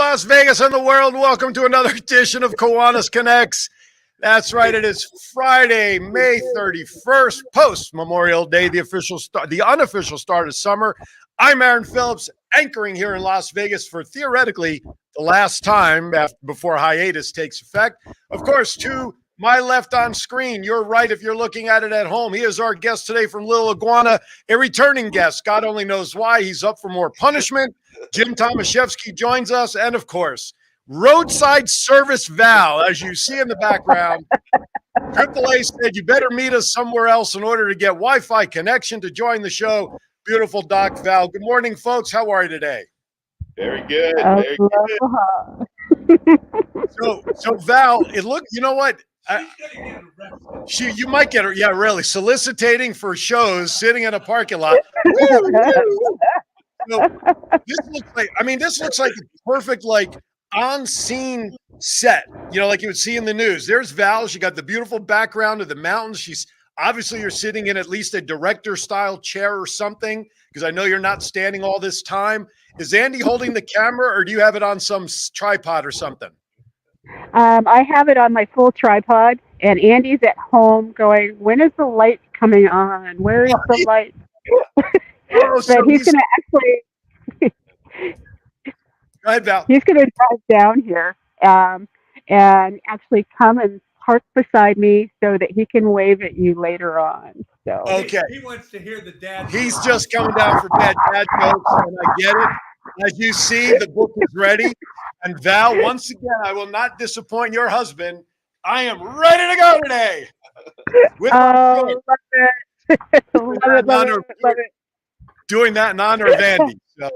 Las Vegas and the world. Welcome to another edition of Kiwanis Connects. That's right. It is Friday, May 31st, post Memorial Day, the unofficial start of summer. I'm Aaron Phillips, anchoring here in Las Vegas for theoretically the last time before hiatus takes effect. Of course, to my left on screen, your right if you're looking at it at home. He is our guest today from Little Iguana, a returning guest. God only knows why. He's up for more punishment. Jim Tomaszewski joins us. And, of course, roadside service Val, as you see in the background. AAA said you better meet us somewhere else in order to get Wi-Fi connection to join the show. Beautiful Doc Val. Good morning, folks. How are you today? Very good. Very good. So Val, you know what? You might get her. Yeah, really. Solicitating for shows, sitting in a parking lot. This looks like a perfect, on-scene set, like you would see in the news. There's Val. She got the beautiful background of the mountains. She's obviously you're sitting in at least a director-style chair or something, because I know you're not standing all this time. Is Andy holding the camera, or do you have it on some tripod or something? I have it on my full tripod, and Andy's at home going, when is the light coming on? Where is the light? But he's going to actually Go ahead, Val. He's going to drive down here and actually come and park beside me so that he can wave at you later on. So okay, he wants to hear the dad. He's just coming down for dad jokes, and I get it. As you see, the book is ready. And Val, once again, I will not disappoint your husband. I am ready to go today. Love it. Doing that in honor of Andy. So,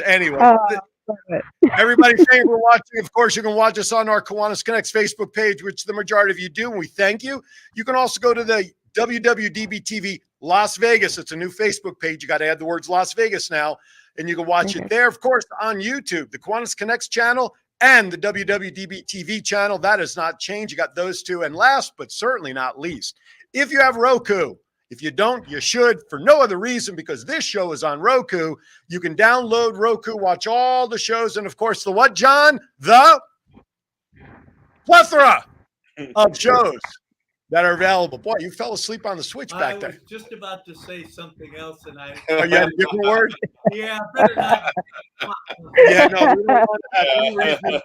anyway. Everybody, thank you for watching. Of course, you can watch us on our Kiwanis Connects Facebook page, which the majority of you do, and we thank you. You can also go to the WWDB-TV Las Vegas. It's a new Facebook page. You got to add the words Las Vegas now, and you can watch it there. Of course, on YouTube, the Kiwanis Connects channel and the WWDB-TV channel. That has not changed. You got those two. And last, but certainly not least, if you have Roku, if you don't, you should, for no other reason, because this show is on Roku. You can download Roku, watch all the shows, and, of course, the what, John? The plethora of shows that are available. Boy, you fell asleep on the switch back there. I was just about to say something else, and I... Oh, you had a different word? Yeah, better not. Yeah, no, we don't want that.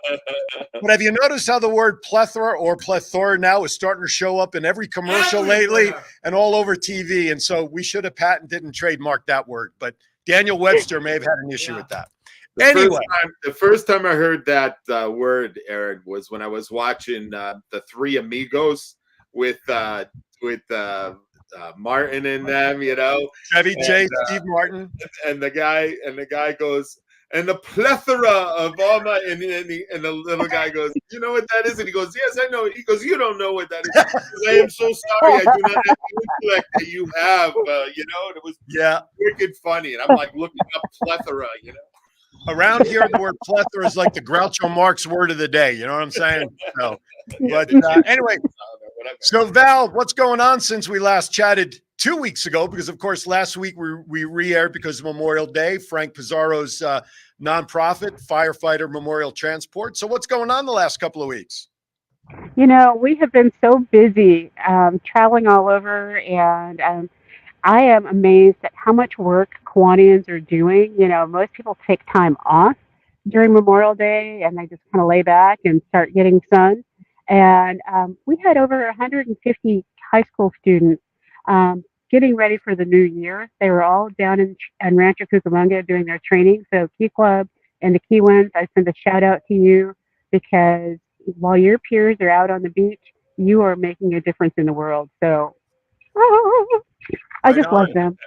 But have you noticed how the word plethora or plethora now is starting to show up in every commercial lately and all over TV? And so we should have patented and trademarked that word. But Daniel Webster may have had an issue with that. The first time I heard that word, Aaron, was when I was watching The Three Amigos with Martin and them, Chevy Chase, Steve Martin, and the guy goes, and the plethora of all my, and the little guy goes, you know what that is? And he goes, yes, I know. He goes, you don't know what that is. I am so sorry. I do not have the intellect that you have. And it was wicked funny. And I'm like looking up plethora, Around here, the word plethora is like the Groucho Marx word of the day. You know what I'm saying? So, but anyway, so Val, what's going on since we last chatted 2 weeks ago? Because, of course, last week we re-aired because of Memorial Day, Frank Pizarro's nonprofit, Firefighter Memorial Transport. So what's going on the last couple of weeks? We have been so busy traveling all over, and I am amazed at how much work Kiwanians are doing. Most people take time off during Memorial Day, and they just kind of lay back and start getting sun. And we had over 150 high school students getting ready for the new year. They were all down in Rancho Cucamonga doing their training. So Key Club and the Kiwans, I send a shout out to you, because while your peers are out on the beach, you are making a difference in the world. So I just love them.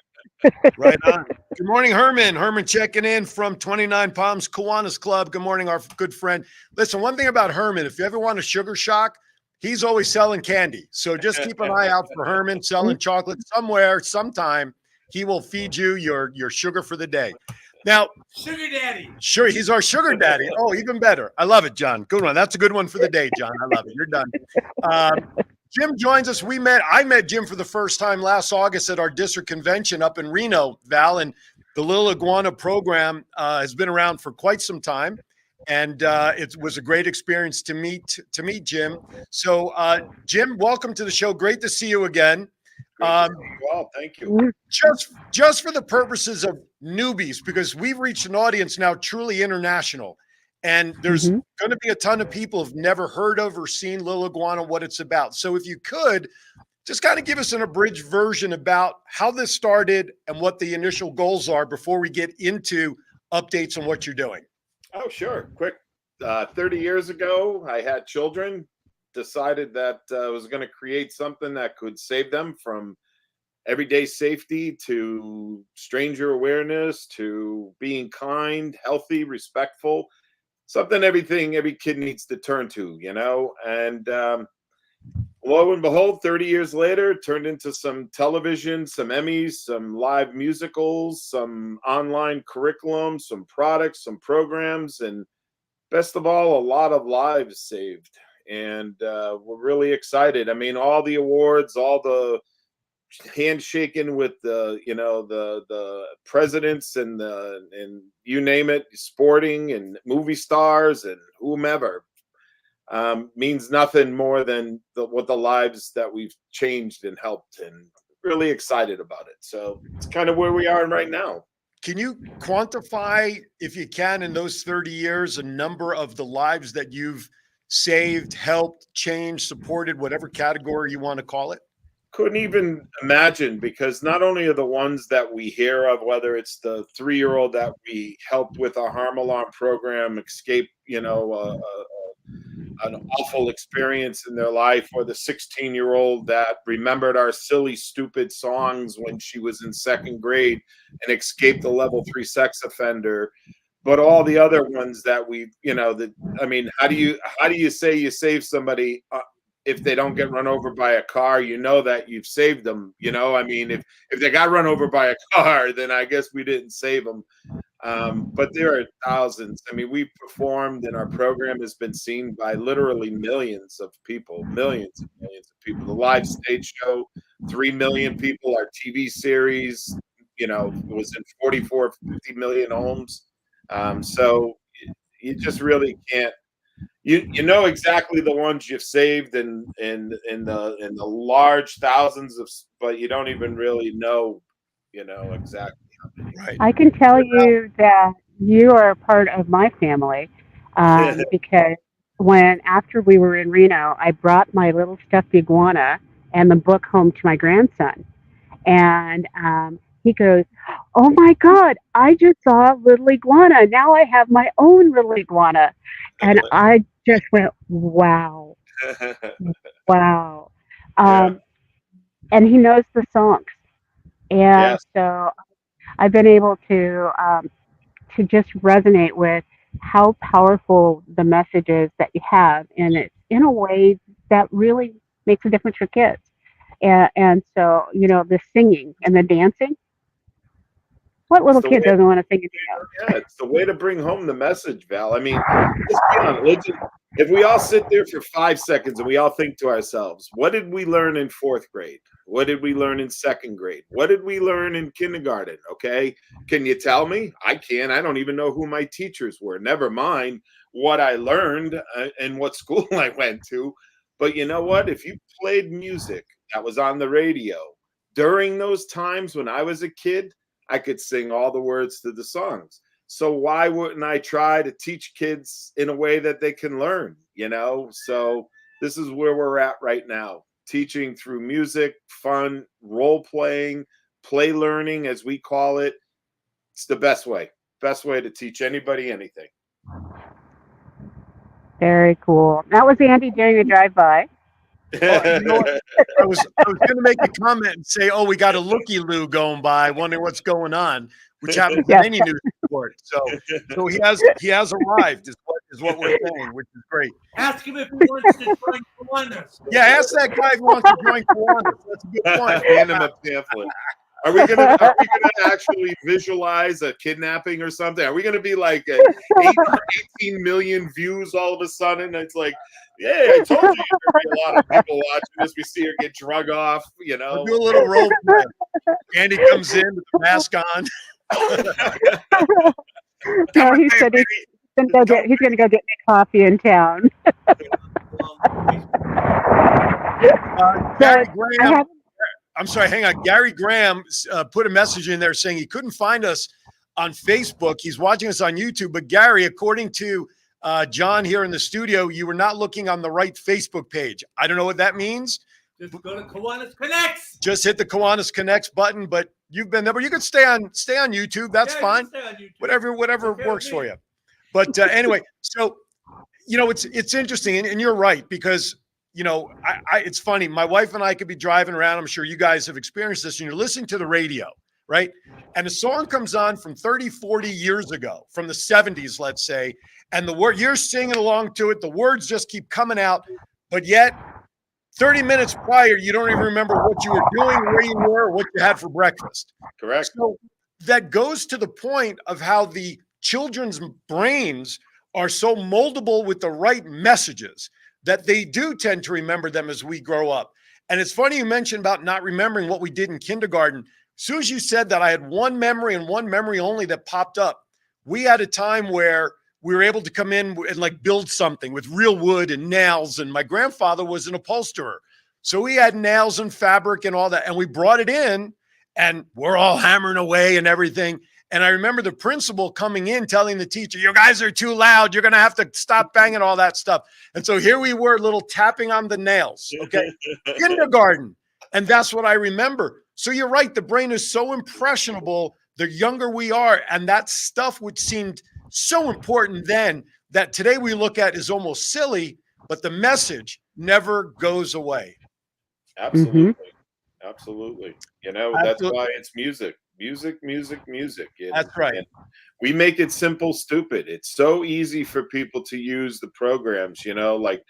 Right on. Good morning, Herman. Herman checking in from 29 Palms Kiwanis Club. Good morning, our good friend. Listen, one thing about Herman, if you ever want a sugar shock, he's always selling candy. So just keep an eye out for Herman selling chocolate somewhere, sometime. He will feed you your sugar for the day. Now, Sugar Daddy. Sure, he's our sugar daddy. Oh, even better. I love it, John. Good one. That's a good one for the day, John. I love it. You're done. Jim joins us. I met Jim for the first time last August at our district convention up in Reno, Val, and the Little Iguana program has been around for quite some time. and it was a great experience to meet Jim. So, Jim, welcome to the show. Great to see you again. Great to see you all. Thank you. Just for the purposes of newbies, because we've reached an audience now truly international, and there's going to be a ton of people who've never heard of or seen Lil Iguana, what it's about. So, if you could just kind of give us an abridged version about how this started and what the initial goals are before we get into updates on what you're doing. Oh, sure. Quick. 30 years ago, I had children, decided that I was going to create something that could save them from everyday safety to stranger awareness to being kind, healthy, respectful, something every kid needs to turn to, and lo and behold, 30 years later, it turned into some television, some Emmys, some live musicals, some online curriculum, some products, some programs, and best of all, a lot of lives saved. And we're really excited. I mean, all the awards, all the handshaking with the presidents and you name it, sporting and movie stars and whomever. Means nothing more than what the lives that we've changed and helped, and really excited about it. So it's kind of where we are right now. Can you quantify, if you can, in those 30 years, a number of the lives that you've saved, helped, changed, supported, whatever category you want to call it? Couldn't even imagine, because not only are the ones that we hear of, whether it's the 3-year-old that we helped with our harm alarm program escape, an awful experience in their life, or the 16-year-old that remembered our silly, stupid songs when she was in 2nd grade and escaped a level 3 sex offender, but all the other ones that we, how do you say you save somebody if they don't get run over by a car? That you've saved them. If they got run over by a car, then I guess we didn't save them. But there are thousands. I mean, we've performed, and our program has been seen by literally millions of people, millions and millions of people. The live stage show, 3 million people. Our TV series, was in 44, 50 million homes. So you just really can't. You know exactly the ones you've saved in the large thousands of, but you don't even really know, exactly. Right. I can tell you that you are a part of my family because after we were in Reno, I brought my little stuffed iguana and the book home to my grandson. And he goes, "Oh my God, I just saw a little iguana. Now I have my own little iguana." And I just went, wow, wow. Yeah. And he knows the songs. And Yes. so I've been able to just resonate with how powerful the message is that you have, and it's in a way that really makes a difference for kids. And so, the singing and the dancing. What little kid doesn't want to sing and dance? Yeah, it's the way to bring home the message, Val. I mean, let's be honest. If we all sit there for 5 seconds and we all think to ourselves, what did we learn in 4th grade? What did we learn in 2nd grade? What did we learn in kindergarten? Okay. Can you tell me? I can't. I don't even know who my teachers were. Never mind what I learned and what school I went to. But you know what? If you played music that was on the radio during those times when I was a kid, I could sing all the words to the songs. So why wouldn't I try to teach kids in a way that they can learn, So this is where we're at right now. Teaching through music, fun, role playing, play learning, as we call it. It's the best way to teach anybody anything. Very cool. That was Andy doing a drive-by. Well, you know what? I was going to make a comment and say, "Oh, we got a looky-loo going by, wondering what's going on," which happens in any news report. So he has arrived, is what we're saying, which is great. Ask him if he wants to join Kiwanis. Yeah, ask that guy if he wants to join Kiwanis. That's a good point. Hand him a pamphlet. Are we gonna actually visualize a kidnapping or something? Are we gonna be like 18 million views all of a sudden? It's like, yeah, I told you there'd be a lot of people watching this. We see her get drug off, We'll do a little role play. Andy comes in with the mask on. No, he said He's gonna go get me coffee in town. Gary So I Graham. have. I'm sorry, hang on. Gary Graham put a message in there saying he couldn't find us on Facebook. He's watching us on YouTube. But Gary, according to John here in the studio, you were not looking on the right Facebook page. I don't know what that means. Just go to Kiwanis Connects. Just hit the Kiwanis Connects button. But you've been there. But you could stay on YouTube. That's fine. Whatever works for you. But anyway, so it's interesting, and you're right, because it's funny. My wife and I could be driving around. I'm sure you guys have experienced this, and you're listening to the radio, right? And a song comes on from 30, 40 years ago, from the 70s, let's say, and the word you're singing along to it, the words just keep coming out, but yet 30 minutes prior, you don't even remember what you were doing, where you were, or what you had for breakfast. Correct. So that goes to the point of how the children's brains are so moldable with the right messages that they do tend to remember them as we grow up. And it's funny you mentioned about not remembering what we did in kindergarten. As soon as you said that, I had one memory and one memory only that popped up. We had a time where we were able to come in and like build something with real wood and nails. And my grandfather was an upholsterer. So we had nails and fabric and all that. And we brought it in and we're all hammering away and everything. And I remember the principal coming in telling the teacher, you guys are too loud. You're going to have to stop banging all that stuff. And so here we were, little tapping on the nails. Okay. Kindergarten. And that's what I remember. So you're right. The brain is so impressionable the younger we are. And that stuff which seemed so important then that today we look at is almost silly, but the message never goes away. Absolutely. Mm-hmm. Absolutely. That's why it's music. Music. That's right. And we make it simple, stupid. It's so easy for people to use the programs, like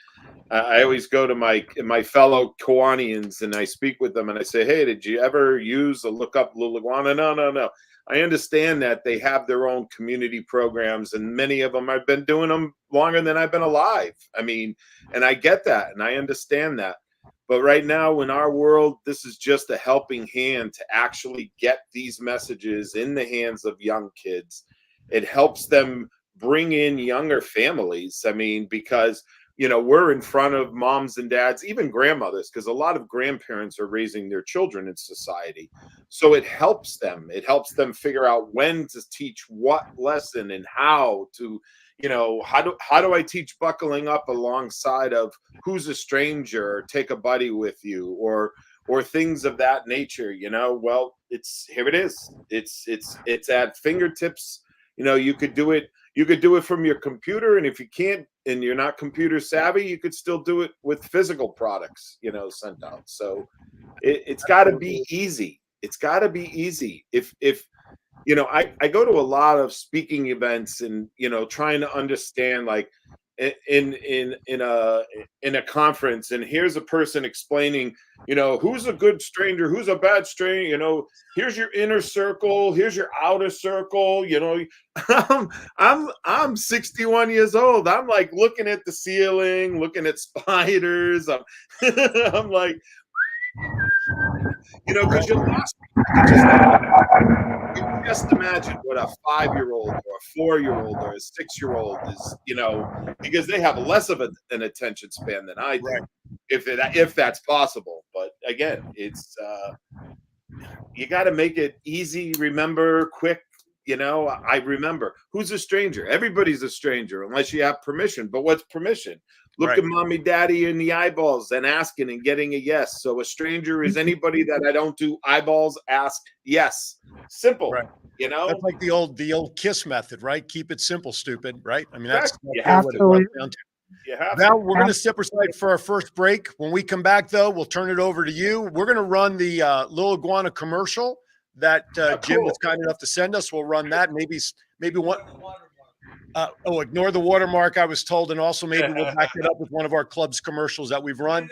I always go to my fellow Kiwanians and I speak with them and I say, hey, did you ever use a look up Little Iguana? No. I understand that they have their own community programs and many of them I've been doing them longer than I've been alive. I mean, and I get that and I understand that. But right now in our world, this is just a helping hand to actually get these messages in the hands of young kids. It helps them bring in younger families. I mean, because, we're in front of moms and dads, even grandmothers, because a lot of grandparents are raising their children in society. So it helps them. It helps them figure out when to teach what lesson and how to, how do I teach buckling up alongside of who's a stranger or take a buddy with you or things of that nature, well, here it is. It's at fingertips. You could do it from your computer. And if you can't, and you're not computer savvy, you could still do it with physical products, sent out. So it's gotta be easy. It's gotta be easy. If I go to a lot of speaking events and, trying to understand like in a conference, and here's a person explaining, who's a good stranger, who's a bad stranger, here's your inner circle, here's your outer circle, I'm 61 years old. I'm like looking at the ceiling, looking at spiders. I'm like, because you're lost. You just imagine what a 5-year-old or a 4-year-old or a 6-year-old is, because they have less of an attention span than I do, right, if that's possible. But again, it's you got to make it easy, remember, quick. I remember who's a stranger. Everybody's a stranger unless you have permission. But what's permission? Look right. at mommy, daddy in the eyeballs and asking and getting a yes. So a stranger is anybody that I don't do eyeballs, ask yes. Simple. Right. That's like the old KISS method, right? Keep it simple, stupid, right? I mean, that's what it absolutely. comes down to. Now we're going to step aside for our first break. When we come back, though, we'll turn it over to you. We're going to run the Little Iguana commercial that Jim was kind enough to send us. We'll run that. Maybe one. Ignore the watermark, I was told, and also maybe we'll back it up with one of our club's commercials that we've run.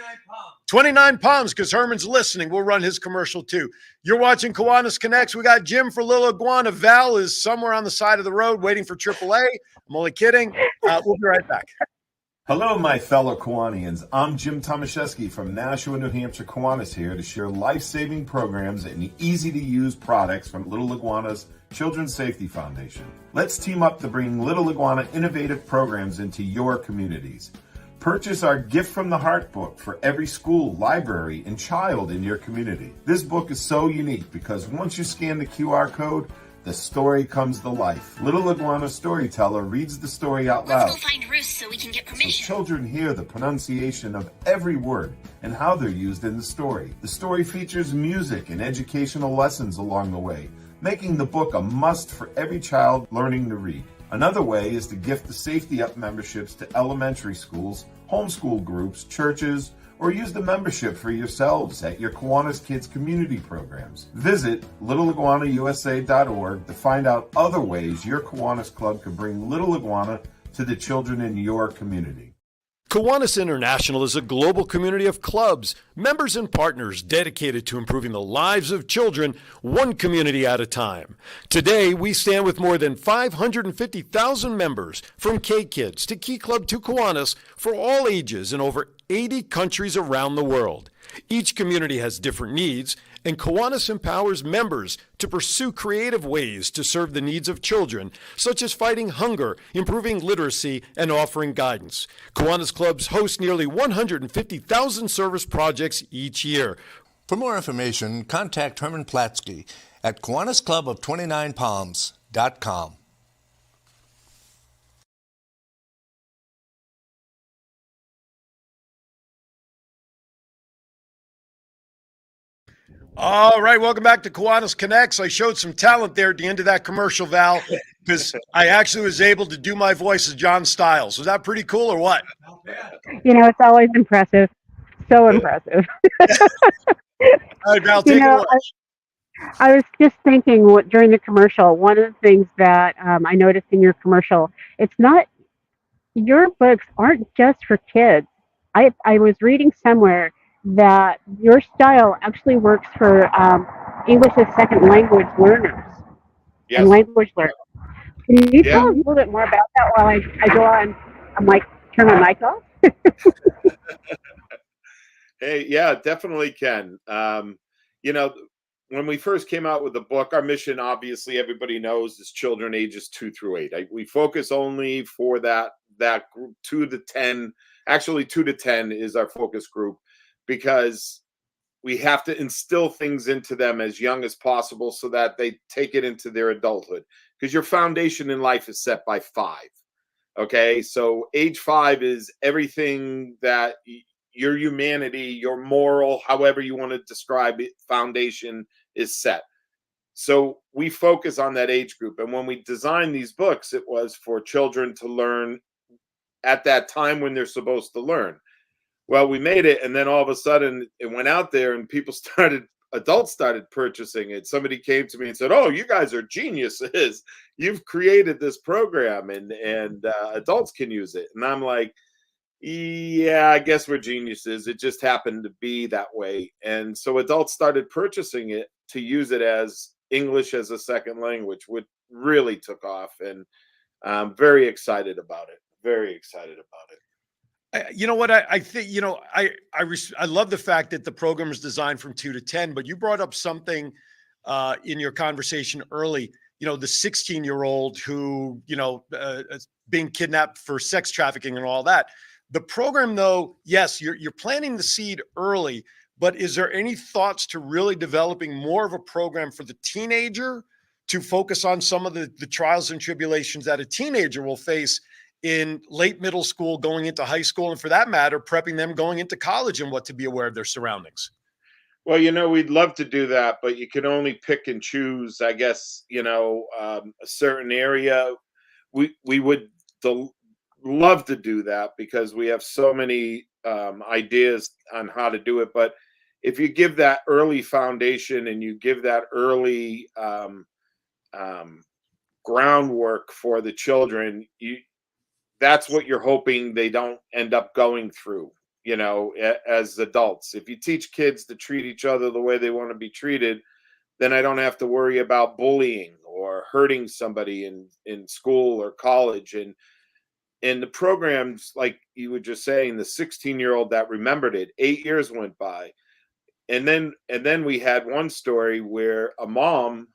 29 Palms, because Herman's listening. We'll run his commercial too. You're watching Kiwanis Connects. We got Jim for Little Iguana. Val is somewhere on the side of the road waiting for AAA. I'm only kidding. We'll be right back. Hello, my fellow Kiwanians. I'm Jim Tomaszewski from Nashua, New Hampshire Kiwanis here to share life-saving programs and easy-to-use products from Little Iguana's Children's Safety Foundation. Let's team up to bring Little Iguana innovative programs into your communities. Purchase our Gift from the Heart book for every school, library, and child in your community. This book is so unique because once you scan the QR code, the story comes to life. Little Iguana storyteller reads the story out loud. Let's go find Roost so we can get permission. So children hear the pronunciation of every word and how they're used in the story. The story features music and educational lessons along the way, making the book a must for every child learning to read. Another way is to gift the Safety Up memberships to elementary schools, homeschool groups, churches, or use the membership for yourselves at your Kiwanis Kids community programs. Visit littleiguanausa.org to find out other ways your Kiwanis Club can bring Little Iguana to the children in your community. Kiwanis International is a global community of clubs, members, and partners dedicated to improving the lives of children one community at a time. Today, we stand with more than 550,000 members, from K-Kids to Key Club to Kiwanis, for all ages in over 80 countries around the world. Each community has different needs, and Kiwanis empowers members to pursue creative ways to serve the needs of children, such as fighting hunger, improving literacy, and offering guidance. Kiwanis clubs host nearly 150,000 service projects each year. For more information, contact Herman Platsky at KiwanisClub of 29Palms.com. All right, welcome back to Kiwanis Connects. I showed some talent there at the end of that commercial, Val, because I actually was able to do my voice as John Stiles. Was that pretty cool or what? You know, it's always impressive. So impressive. All right, Val, take it away. I was just thinking during the commercial, one of the things that I noticed in your commercial, it's not, your books aren't just for kids. I was reading somewhere that your style actually works for English as second language learners and language learners. Can you tell us a little bit more about that while I go on, turn my mic off? Hey, yeah, definitely can. You know, when we first came out with the book, our mission, obviously, everybody knows, is children ages 2 through 8. We focus only for that group 2 to 10. Actually, 2 to 10 is our focus group, because we have to instill things into them as young as possible so that they take it into their adulthood. Because your foundation in life is set by 5. Okay, so age 5 is everything that your humanity, your moral, however you want to describe it, foundation is set. So we focus on that age group. And when we designed these books, it was for children to learn at that time when they're supposed to learn. Well, we made it, and then all of a sudden it went out there and adults started purchasing it. Somebody came to me and said, "Oh, you guys are geniuses. You've created this program and adults can use it." And I'm like, yeah, I guess we're geniuses. It just happened to be that way. And so adults started purchasing it to use it as English as a second language, which really took off. And I'm very excited about it. Very excited about it. You know what? I think, I love the fact that the program is designed from 2 to 10, but you brought up something in your conversation early, the 16-year-old who, is being kidnapped for sex trafficking and all that. The program, though, yes, you're planting the seed early, but is there any thoughts to really developing more of a program for the teenager to focus on some of the trials and tribulations that a teenager will face in late middle school, going into high school, and for that matter, prepping them going into college and what to be aware of their surroundings? Well, we'd love to do that, but you can only pick and choose, I guess, a certain area. We would love to do that because we have so many ideas on how to do it. But if you give that early foundation and you give that early groundwork for the children, that's what you're hoping they don't end up going through, as adults. If you teach kids to treat each other the way they want to be treated, then I don't have to worry about bullying or hurting somebody in school or college. And the programs, like you were just saying, the 16-year-old that remembered it, 8 years went by. And then we had one story where a mom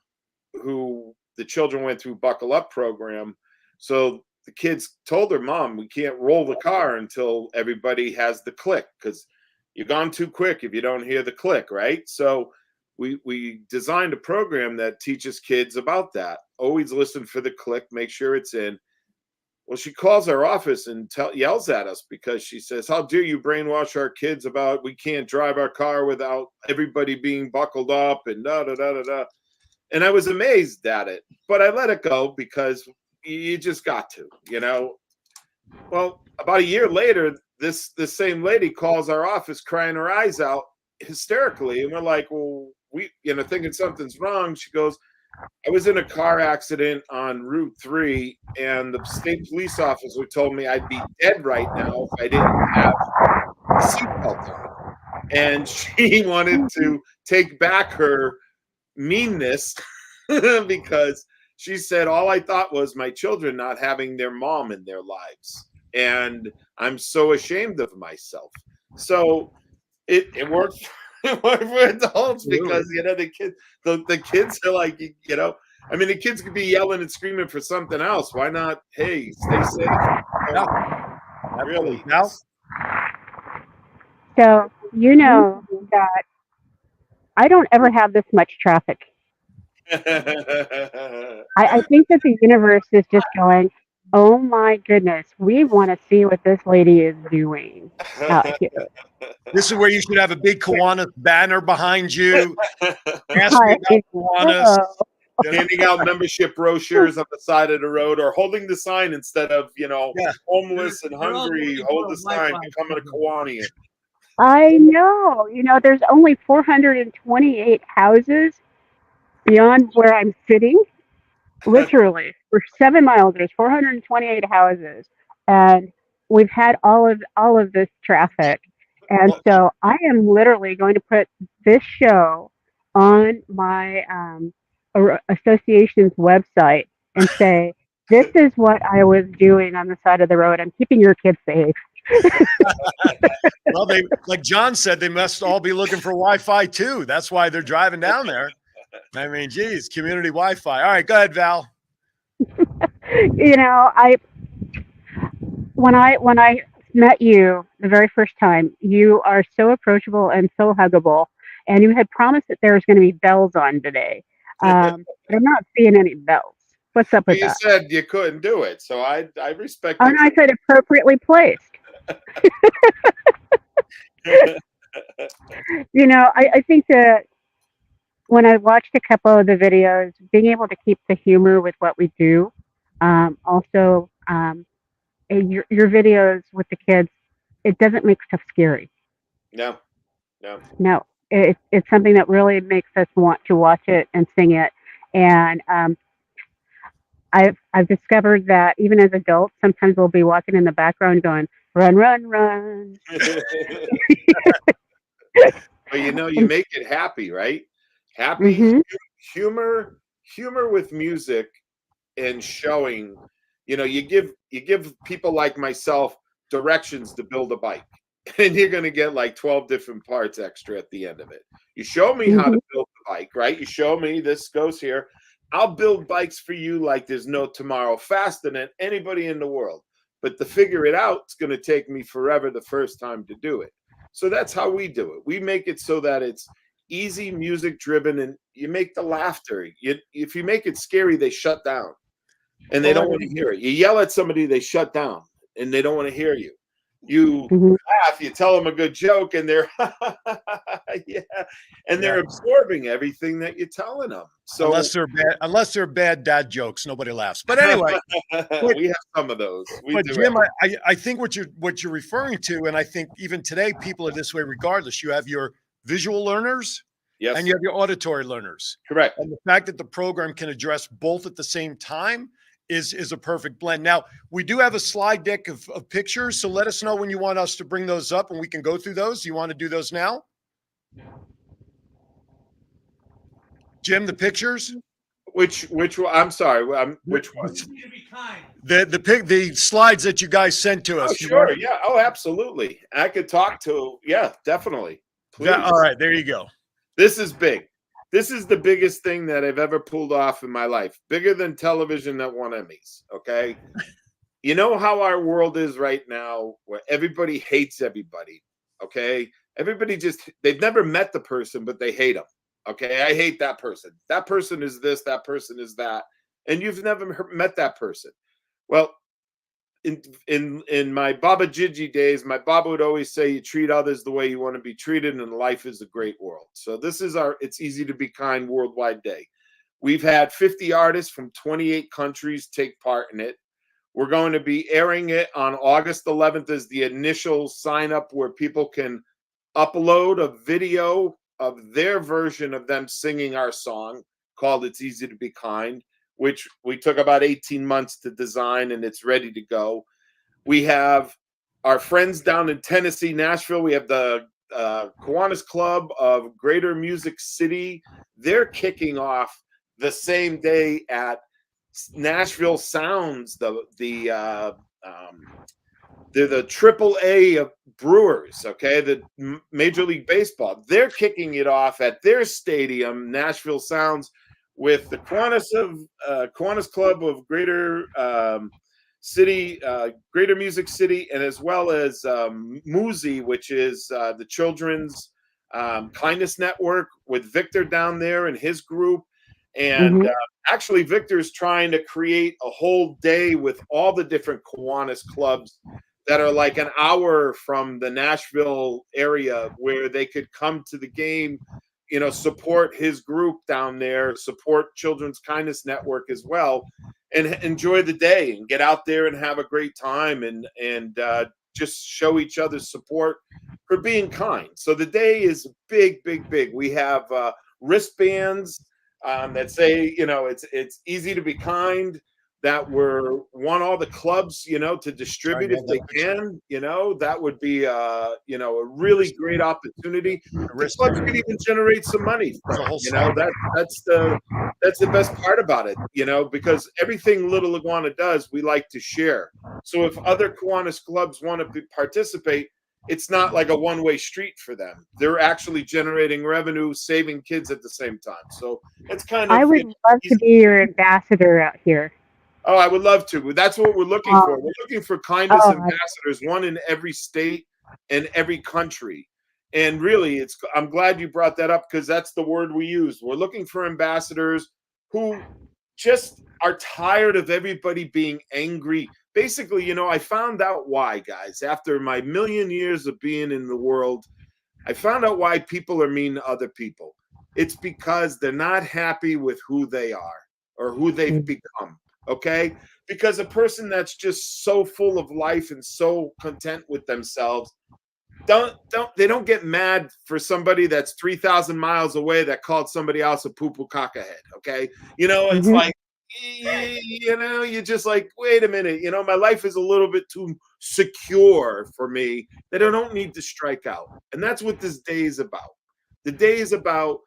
who the children went through buckle up program. So the kids told her mom, we can't roll the car until everybody has the click, because you're gone too quick if you don't hear the click, right? So we designed a program that teaches kids about that. Always listen for the click, make sure it's in. Well, she calls our office and yells at us because she says, how dare you brainwash our kids about we can't drive our car without everybody being buckled up and da da da da da. And I was amazed at it, but I let it go because you just got to, Well, about a year later, this same lady calls our office crying her eyes out hysterically. And we're like, well, thinking something's wrong. She goes, I was in a car accident on Route 3, and the state police officer told me I'd be dead right now if I didn't have a seatbelt on. And she wanted to take back her meanness because she said, all I thought was my children not having their mom in their lives. And I'm so ashamed of myself. So it worked. It worked for adults because the kids are like, I mean, the kids could be yelling and screaming for something else. Why not? Hey, stay safe. Really? Now, So that I don't ever have this much traffic. I think that the universe is just going, oh my goodness, we want to see what this lady is doing out here. this is where you should have a big Kiwanis banner behind you. Ask me about Kiwanis. Handing out membership brochures on the side of the road, or holding the sign instead of, homeless and hungry, hold the sign, becoming a Kiwanian. I know. There's only 428 houses beyond where I'm sitting. Literally, for 7 miles, there's 428 houses, and we've had all of this traffic. And so I am literally going to put this show on my association's website and say, this is what I was doing on the side of the road. I'm keeping your kids safe. Well, like John said, they must all be looking for Wi-Fi too. That's why they're driving down there. I mean, geez, community Wi-Fi. All right, go ahead, Val. When I met you the very first time, you are so approachable and so huggable, and you had promised that there was going to be bells on today. But I'm not seeing any bells. What's up with that? You said you couldn't do it, so I respect. And I said appropriately placed. I think that when I watched a couple of the videos, being able to keep the humor with what we do, also your videos with the kids, it doesn't make stuff scary. No. It's something that really makes us want to watch it and sing it. And I've discovered that even as adults, sometimes we'll be walking in the background going, run, run, run. But you make it happy, right? Happy humor with music and showing. You give people like myself directions to build a bike, and you're going to get like 12 different parts extra at the end of it. You show me how to build the bike, right? You show me this goes here. I'll build bikes for you like there's no tomorrow, faster than anybody in the world. But to figure it out, it's going to take me forever the first time to do it. So that's how we do it. We make it so that it's easy, music driven, and you make the laughter. If you make it scary, they shut down and they don't want to hear it. You yell at somebody, they shut down and they don't want to hear you. You laugh, you tell them a good joke, and they're they're absorbing everything that you're telling them. So unless they're bad dad jokes, nobody laughs. But anyway, we have some of those. But Jim, I think what you're referring to, and I think even today people are this way regardless. You have your visual learners, yes, and you have your auditory learners. Correct. And the fact that the program can address both at the same time is a perfect blend. Now, we do have a slide deck of pictures, so let us know when you want us to bring those up and we can go through those. Do you want to do those now? Jim, the pictures? Which one? I'm sorry. Which one? You need to be kind. The slides that you guys sent to us. Oh, sure. Yeah. Oh, absolutely. I could talk to. Yeah, definitely. Please. All right, there you go. This is big. This is the biggest thing that I've ever pulled off in my life. Bigger than television that won Emmys. Okay. You know how our world is right now, where everybody hates everybody. Okay. Everybody they've never met the person, but they hate them. Okay. I hate that person. That person is this, that person is that. And you've never met that person. Well, in my Baba Gigi days, my Baba would always say, you treat others the way you want to be treated, and life is a great world. So this is our It's Easy to Be Kind Worldwide Day. We've had 50 artists from 28 countries take part in it. We're going to be airing it on August 11th as the initial sign up, where people can upload a video of their version of them singing our song called It's Easy to Be Kind, which we took about 18 months to design, and it's ready to go. We have our friends down in Tennessee, Nashville. We have the Kiwanis Club of Greater Music City. They're kicking off the same day at Nashville Sounds. They're the AAA of Brewers, okay? The Major League Baseball. They're kicking it off at their stadium, Nashville Sounds, with the Kiwanis Club of Greater Greater Music City, and as well as Muzi, which is the Children's Kindness Network, with Victor down there and his group. And actually, Victor's trying to create a whole day with all the different Kiwanis clubs that are like an hour from the Nashville area, where they could come to the game, support his group down there, support Children's Kindness Network as well, and enjoy the day and get out there and have a great time and just show each other support for being kind. So the day is big, big, big. We have wristbands that say, it's easy to be kind, that want all the clubs, to distribute if they can. That would be a really great opportunity. The clubs could even generate some money from it. That's the best part about it, because everything Little Iguana does, we like to share. So if other Kiwanis clubs want to participate, it's not like a one-way street for them. They're actually generating revenue, saving kids at the same time. So it's kind of. I would love to be your ambassador out here. Oh, I would love to. That's what we're looking for. We're looking for kindness ambassadors, one in every state and every country. And really, I'm glad you brought that up, because that's the word we use. We're looking for ambassadors who just are tired of everybody being angry. Basically, I found out why, guys. After my million years of being in the world, I found out why people are mean to other people. It's because they're not happy with who they are or who they've become. Okay, because a person that's just so full of life and so content with themselves, they don't get mad for somebody that's 3,000 miles away that called somebody else a poo-poo cockahead. Okay, it's like, you're just like, wait a minute, my life is a little bit too secure for me that I don't need to strike out. And that's what this day is about. The day is about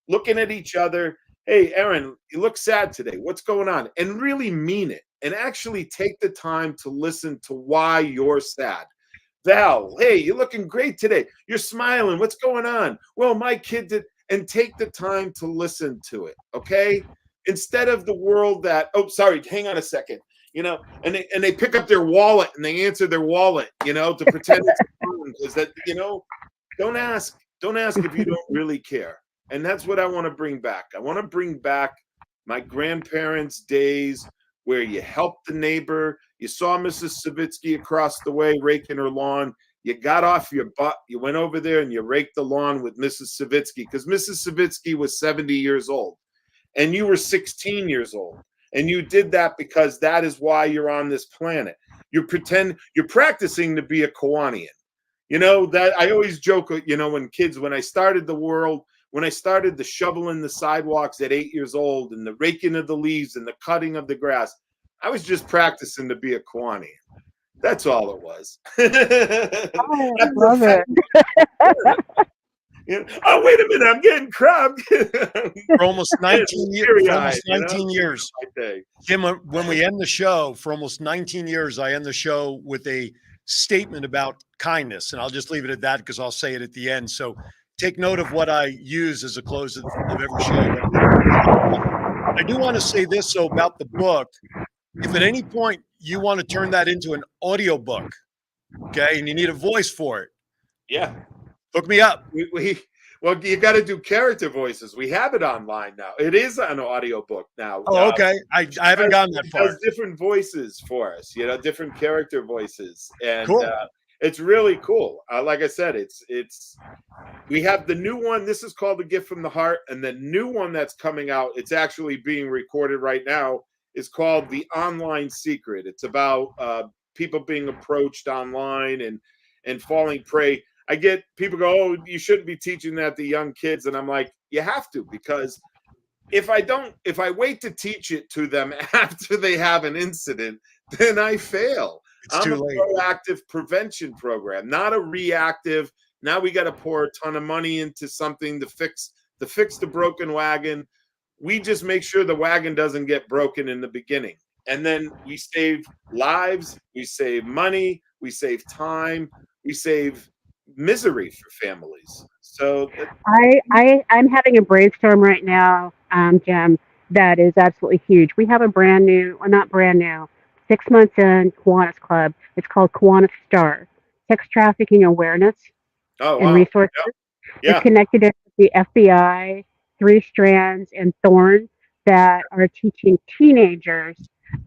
looking at each other. Hey, Aaron, you look sad today. What's going on? And really mean it, and actually take the time to listen to why you're sad. Val, hey, you're looking great today. You're smiling. What's going on? Well, my kid did. And take the time to listen to it, okay? Instead of the world that, oh, sorry, hang on a second. And they pick up their wallet and they answer their wallet, to pretend it's important, because that, don't ask if you don't really care. And that's what I want to bring back. I want to bring back my grandparents' days, where you helped the neighbor. You saw Mrs. Savitsky across the way raking her lawn. You got off your butt. You went over there and you raked the lawn with Mrs. Savitsky, because Mrs. Savitsky was 70 years old and you were 16 years old. And you did that because that is why you're on this planet. You're practicing to be a Kiwanian. That I always joke, when I started the shoveling the sidewalks at 8 years old, and the raking of the leaves and the cutting of the grass, I was just practicing to be a Kiwanian. That's all it was. I love it. You know, oh, wait a minute, I'm getting crabbed. For almost 19 years. For almost 19 years. Jim, when we end the show, for almost 19 years, I end the show with a statement about kindness. And I'll just leave it at that because I'll say it at the end. So take note of what I use as a close of every show. I do want to say this, though, about the book. If at any point you want to turn that into an audio book, okay, and you need a voice for it, yeah, hook me up. Well, you got to do character voices. We have it online now. It is an audio book now. Oh, okay. I haven't gotten that far. It does different voices for us, different character voices, and cool. It's really cool. Like I said, we have the new one. This is called The Gift from the Heart, and the new one that's coming out, it's actually being recorded right now, is called The Online Secret. It's about people being approached online and falling prey. I get people go, oh, you shouldn't be teaching that to young kids. And I'm like, you have to, because if I wait to teach it to them after they have an incident, then I fail. I'm a proactive prevention program, not a reactive. Now we got to pour a ton of money into something to fix the broken wagon. We just make sure the wagon doesn't get broken in the beginning. And then we save lives, we save money, we save time, we save misery for families. So I'm having a brainstorm right now, Jim, that is absolutely huge. We have a brand new, well, not brand new, 6 months in Kiwanis Club. It's called Kiwanis Star, Sex Trafficking Awareness and Resources. Yeah. We've connected it with the FBI, Three Strands, and Thorn that are teaching teenagers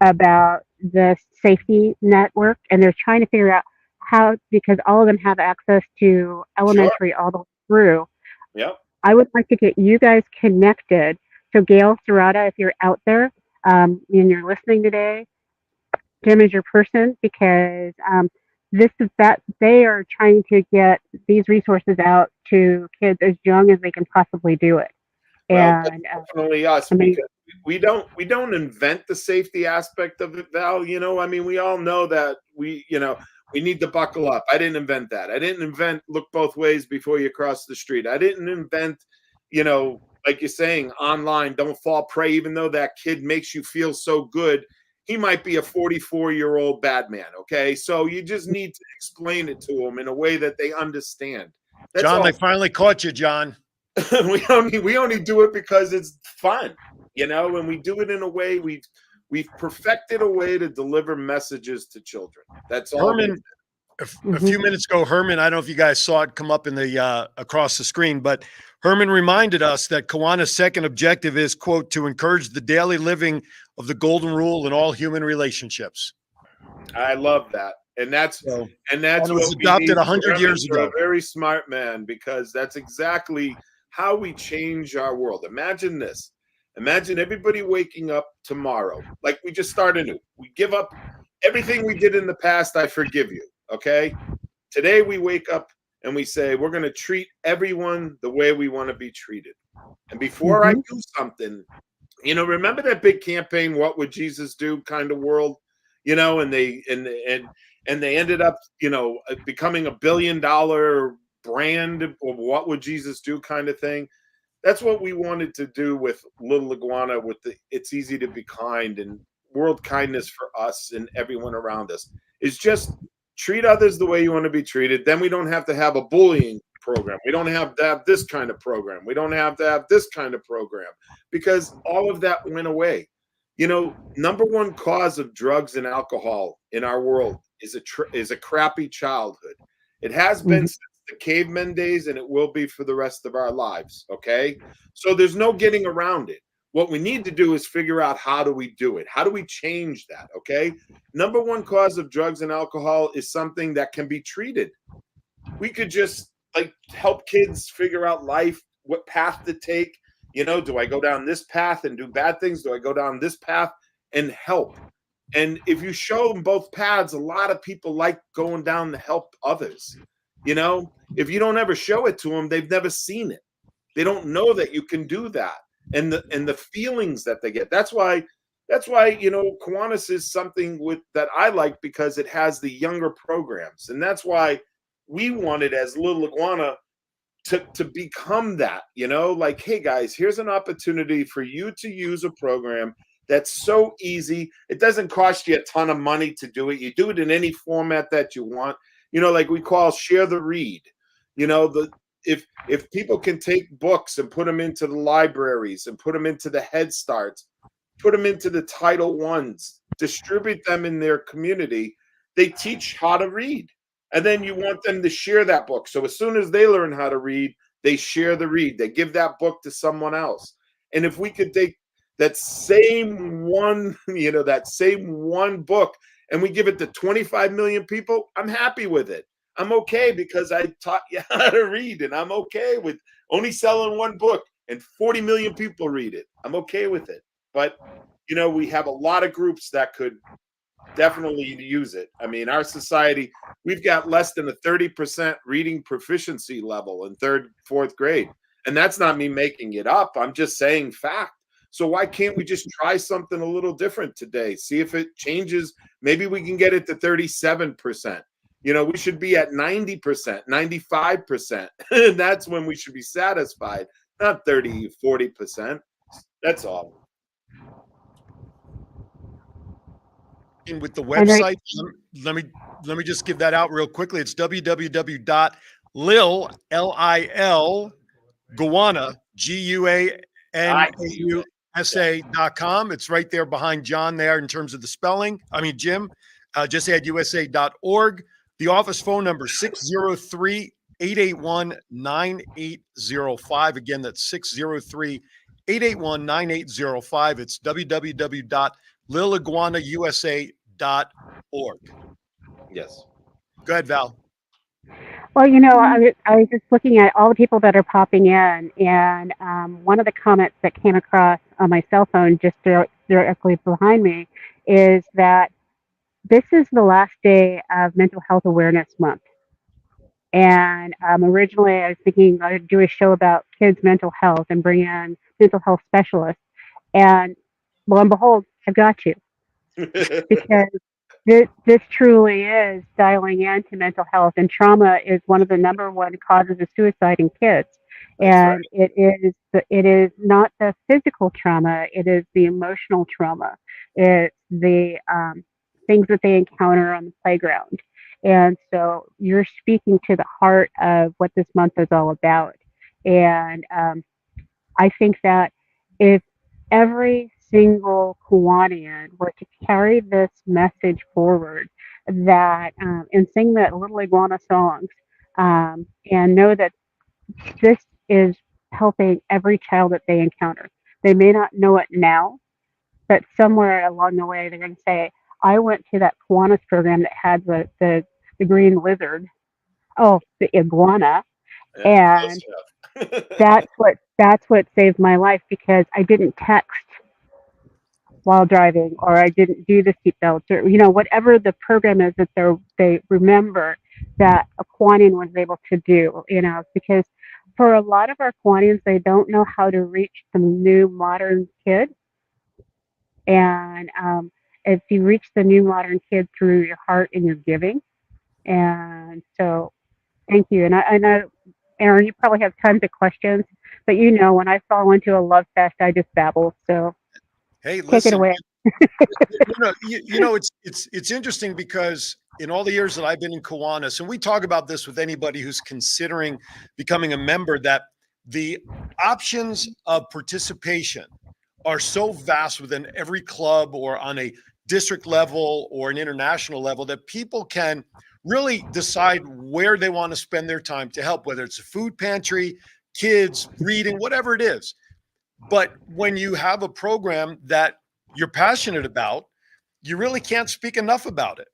about the safety network, and they're trying to figure out how, because all of them have access to elementary all the way through. Yep. I would like to get you guys connected. So Gail Serrata, if you're out there and you're listening today, Jim is your person, because they are trying to get these resources out to kids as young as they can possibly do it. Well, and definitely us, because we don't invent the safety aspect of it, Val. We all know that we need to buckle up. I didn't invent that. I didn't invent look both ways before you cross the street. I didn't invent, like you're saying, online, don't fall prey, even though that kid makes you feel so good. He might be a 44-year-old bad man, okay? So you just need to explain it to them in a way that they understand. That's John, all. they finally caught you, John. we only do it because it's fun, and we do it in a way we've perfected a way to deliver messages to children. That's all. Herman, a few minutes ago, Herman, I don't know if you guys saw it come up in the across the screen, but Herman reminded us that Kiwanis' second objective is, quote, to encourage the daily living of the golden rule in all human relationships. I love that. And that's what was adopted 100 years ago. A very smart man, because that's exactly how we change our world. Imagine this. Imagine everybody waking up tomorrow, like we just start anew. We give up everything we did in the past. I forgive you. Okay. Today we wake up and we say, we're going to treat everyone the way we want to be treated. And before I do something, remember that big campaign, What Would Jesus Do kind of world, and they ended up, becoming $1 billion brand of What Would Jesus Do kind of thing. That's what we wanted to do with Little Iguana, with It's Easy to Be Kind, and world kindness for us and everyone around us is just treat others the way you want to be treated. Then we don't have to have a bullying program. We don't have to have this kind of program. We don't have to have this kind of program, because all of that went away. Number one cause of drugs and alcohol in our world is a crappy childhood. It has been since the cavemen days, and it will be for the rest of our lives. Okay. So there's no getting around it. What we need to do is figure out, how do we do it? How do we change that? Okay. Number one cause of drugs and alcohol is something that can be treated. We could just help kids figure out life, what path to take. Do I go down this path and do bad things? Do I go down this path and help? And if you show them both paths, a lot of people like going down to help others. If you don't ever show it to them, they've never seen it. They don't know that you can do that. And the feelings that they get. That's why Kiwanis is something that I like, because it has the younger programs. And that's why we wanted, as Little Iguana, to become that, like, hey guys, here's an opportunity for you to use a program that's so easy. It doesn't cost you a ton of money to do it. You do it in any format that you want. Like we call share the read. The if people can take books and put them into the libraries and put them into the Head Starts, put them into the Title Ones, distribute them in their community, they teach how to read. And then you want them to share that book. So as soon as they learn how to read, they share the read. They give that book to someone else. And if we could take that same one, that same one book, and we give it to 25 million people, I'm happy with it. I'm okay because I taught you how to read, and I'm okay with only selling one book and 40 million people read it. I'm okay with it. But, we have a lot of groups that could definitely use it. I mean, our society, we've got less than a 30% reading proficiency level in third, fourth grade. And that's not me making it up. I'm just saying fact. So why can't we just try something a little different today? See if it changes. Maybe we can get it to 37%. We should be at 90%, 95%. And that's when we should be satisfied, not 30, 40%. That's all. With the website, let me just give that out real quickly. It's www.lil Guana GUANAUSA.com. It's right there behind John there in terms of the spelling. I mean, Jim, just add USA.org. The office phone number 603-881-9805. Again, that's 603-881-9805. It's www.liliguanausa.org. Yes. Go ahead, Val. Well, I was just looking at all the people that are popping in, and one of the comments that came across on my cell phone just directly behind me is that this is the last day of Mental Health Awareness Month. And originally I was thinking I'd do a show about kids' mental health and bring in mental health specialists. And lo and behold, I've got you. Because this truly is dialing into mental health, and trauma is one of the number one causes of suicide in kids. And right. It is not the physical trauma; it is the emotional trauma. It's the things that they encounter on the playground. And so you're speaking to the heart of what this month is all about. And I think that if every single Kiwanian were to carry this message forward, that and sing that Little Iguana songs, and know that this is helping every child that they encounter. They may not know it now, but somewhere along the way, they're going to say, I went to that Kiwanis program that had the green lizard, the iguana, and that's what saved my life, because I didn't text while driving, or I didn't do the seatbelt, or whatever the program is that they remember that a Kiwanian was able to do, because for a lot of our Kiwanians, they don't know how to reach the new modern kid. And if you reach the new modern kid through your heart and your giving. And so thank you. And I know, Aaron, you probably have tons of questions, but when I fall into a love fest, I just babble. So hey, take it away. It's interesting, because in all the years that I've been in Kiwanis, and we talk about this with anybody who's considering becoming a member, that the options of participation are so vast within every club, or on a district level or an international level, that people can really decide where they want to spend their time to help, whether it's a food pantry, kids, reading, whatever it is. But when you have a program that you're passionate about, you really can't speak enough about it,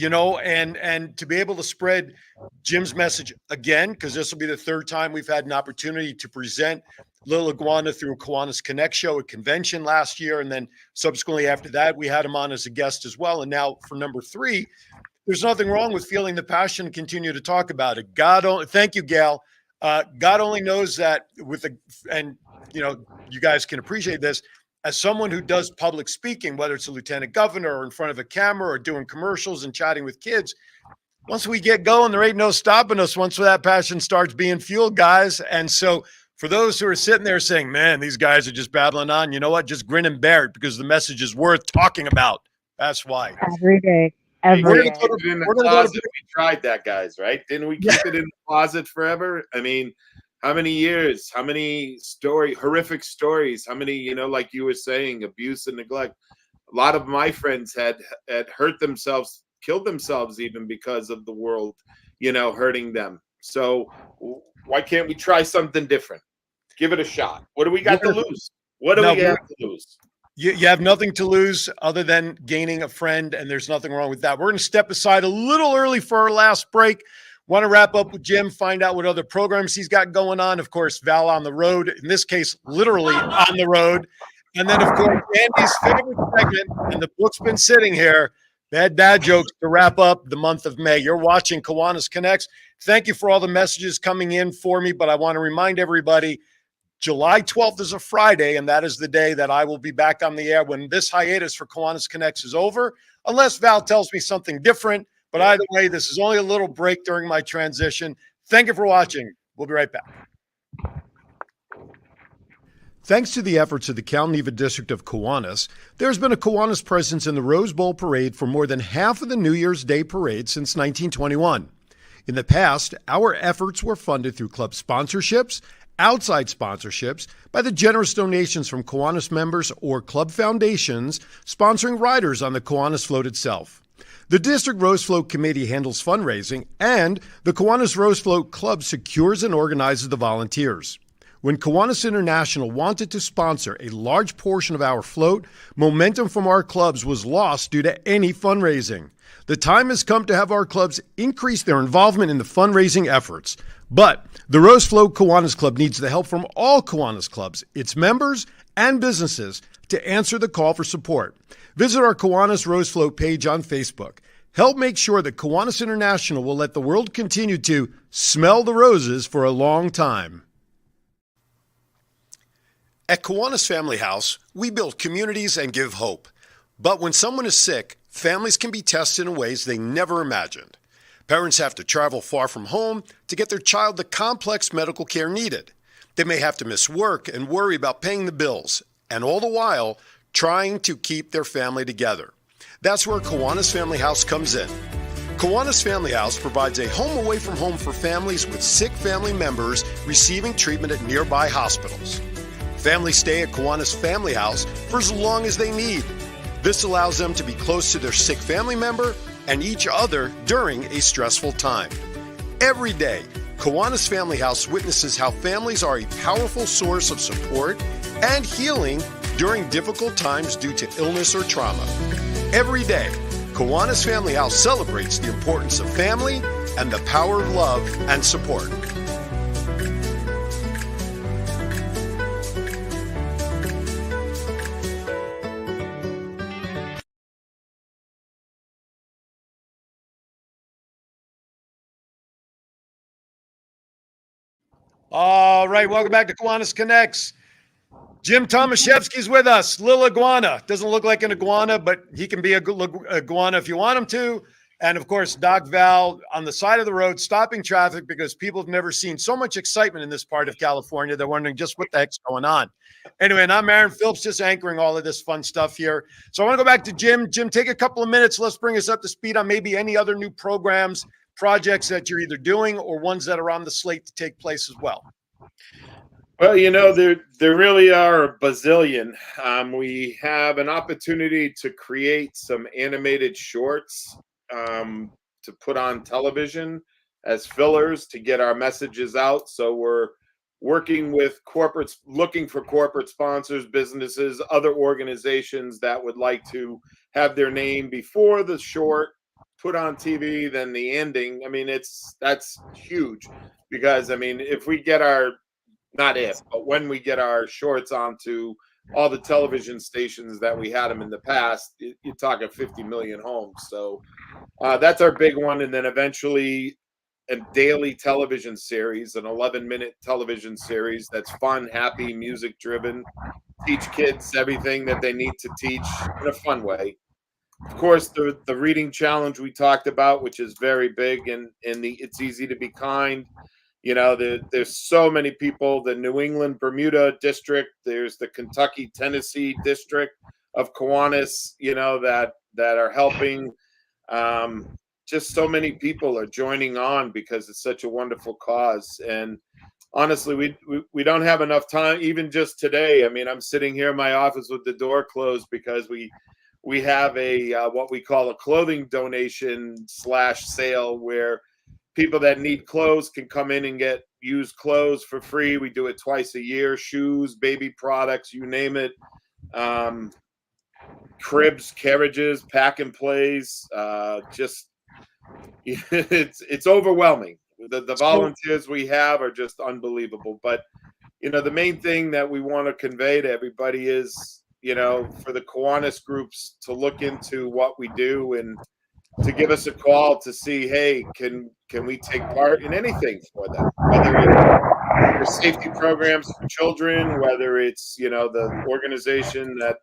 and to be able to spread Jim's message again, because this will be the third time we've had an opportunity to present Little Iguana through a Kiwanis Connects show at convention last year. And then subsequently after that, we had him on as a guest as well. And now for number 3, there's nothing wrong with feeling the passion and continue to talk about it. Thank you, Gail. God only knows that you guys can appreciate this. As someone who does public speaking, whether it's a lieutenant governor or in front of a camera or doing commercials and chatting with kids, once we get going, there ain't no stopping us once that passion starts being fueled, guys. And so for those who are sitting there saying, man, these guys are just babbling on, you know what? Just grin and bear it because the message is worth talking about. That's why. Every day. Hey, We're Every gonna day. go to, keep it in the we're gonna go to closet. We tried that, guys, right? Didn't we Yeah. keep it in the closet forever? I mean, how many years? How many horrific stories? How many, like you were saying, abuse and neglect? A lot of my friends had hurt themselves, killed themselves even because of the world, hurting them. So why can't we try something different? Give it a shot. What do we got to lose? What do we have to lose? You have nothing to lose other than gaining a friend, and there's nothing wrong with that. We're going to step aside a little early for our last break. Want to wrap up with Jim, find out what other programs he's got going on. Of course, Val on the road, in this case, literally on the road. And then, of course, Andy's favorite segment, and the book's been sitting here, Bad Dad Jokes, to wrap up the month of May. You're watching Kiwanis Connects. Thank you for all the messages coming in for me, but I want to remind everybody, July 12th is a Friday, and that is the day that I will be back on the air when this hiatus for Kiwanis Connects is over, unless Val tells me something different. But either way, this is only a little break during my transition. Thank you for watching. We'll be right back. Thanks to the efforts of the Cal Neva District of Kiwanis, there's been a Kiwanis presence in the Rose Bowl Parade for more than half of the New Year's Day Parade since 1921. In the past, our efforts were funded through club sponsorships, outside sponsorships, by the generous donations from Kiwanis members or club foundations sponsoring riders on the Kiwanis float itself. The District Rose Float Committee handles fundraising, and the Kiwanis Rose Float Club secures and organizes the volunteers. When Kiwanis International wanted to sponsor a large portion of our float, momentum from our clubs was lost due to any fundraising. The time has come to have our clubs increase their involvement in the fundraising efforts. But the Rose Float Kiwanis Club needs the help from all Kiwanis clubs, its members, and businesses to answer the call for support. Visit our Kiwanis Rose Float page on Facebook. Help make sure that Kiwanis International will let the world continue to smell the roses for a long time. At Kiwanis Family House, we build communities and give hope. But when someone is sick, families can be tested in ways they never imagined. Parents have to travel far from home to get their child the complex medical care needed. They may have to miss work and worry about paying the bills, and all the while, trying to keep their family together. That's where Kiwanis Family House comes in. Kiwanis Family House provides a home away from home for families with sick family members receiving treatment at nearby hospitals. Families stay at Kiwanis Family House for as long as they need. This allows them to be close to their sick family member and each other during a stressful time. Every day, Kiwanis Family House witnesses how families are a powerful source of support and healing during difficult times due to illness or trauma. Every day, Kiwanis Family House celebrates the importance of family and the power of love and support. All right, welcome back to Kiwanis Connects. Jim Tomaszewski's with us. Lil Iguana. Doesn't look like an iguana, but he can be a good iguana if you want him to. And, of course, Doc Val on the side of the road stopping traffic because people have never seen so much excitement in this part of California. They're wondering just what the heck's going on. Anyway, and I'm Aaron Phillips, just anchoring all of this fun stuff here. So I want to go back to Jim. Jim, take a couple of minutes. Let's bring us up to speed on maybe any other new programs, projects that you're either doing or ones that are on the slate to take place as well. Well, there really are a bazillion. We have an opportunity to create some animated shorts to put on television as fillers to get our messages out. So we're working with corporates, looking for corporate sponsors, businesses, other organizations that would like to have their name before the short put on TV, then the ending. I mean, that's huge because, I mean, if we get when we get our shorts onto all the television stations that we had them in the past, you're talking 50 million homes. So that's our big one. And then eventually a daily television series, an 11-minute television series that's fun, happy, music driven, teach kids everything that they need to teach in a fun way. of course, the reading challenge we talked about, which is very big, and the it's easy to be kind. There's so many people. The New England Bermuda district. There's the Kentucky Tennessee district of Kiwanis. That are helping. Um, just so many people are joining on because it's such a wonderful cause. And honestly, we don't have enough time. Even just today, I mean, I'm sitting here in my office with the door closed because we have a what we call a clothing donation slash sale where people that need clothes can come in and get used clothes for free. We do it twice a year: shoes, baby products, you name it. Um, Cribs, carriages, pack and plays. Just it's overwhelming. The volunteers we have are just unbelievable. But the main thing that we want to convey to everybody is, for the Kiwanis groups to look into what we do and to give us a call to see, hey, can we take part in anything for them? Whether it's safety programs for children, whether it's the organization that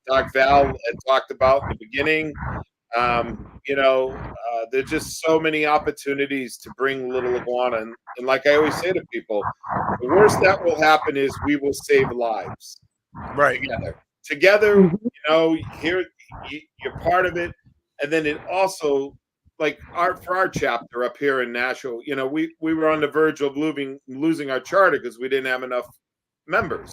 Doc Val had talked about in the beginning. There's just so many opportunities to bring Little Iguana, and like I always say to people, the worst that will happen is we will save lives. Right. Together, here you're part of it. And then it also, like for our chapter up here in Nashville, we were on the verge of losing our charter because we didn't have enough members.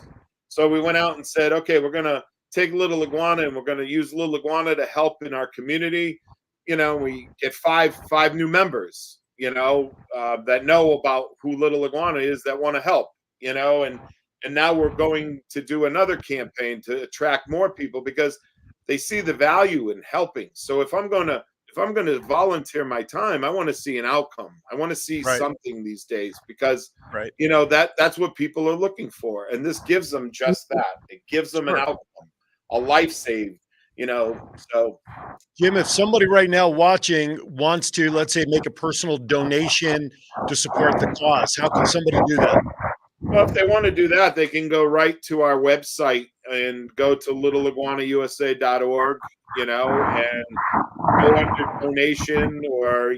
So we went out and said, okay, we're going to take Little Iguana and we're going to use Little Iguana to help in our community. We get five new members, that know about who Little Iguana is, that want to help, and now we're going to do another campaign to attract more people because they see the value in helping. So if I'm going to volunteer my time, I want to see an outcome. I want to see something these days because that's what people are looking for, and this gives them just that. It gives them an outcome, a life saved. So Jim, if somebody right now watching wants to, let's say, make a personal donation to support the cause, how can somebody do that? Well, if they want to do that, they can go right to our website and go to littleiguanausa.org, and go under donation, or,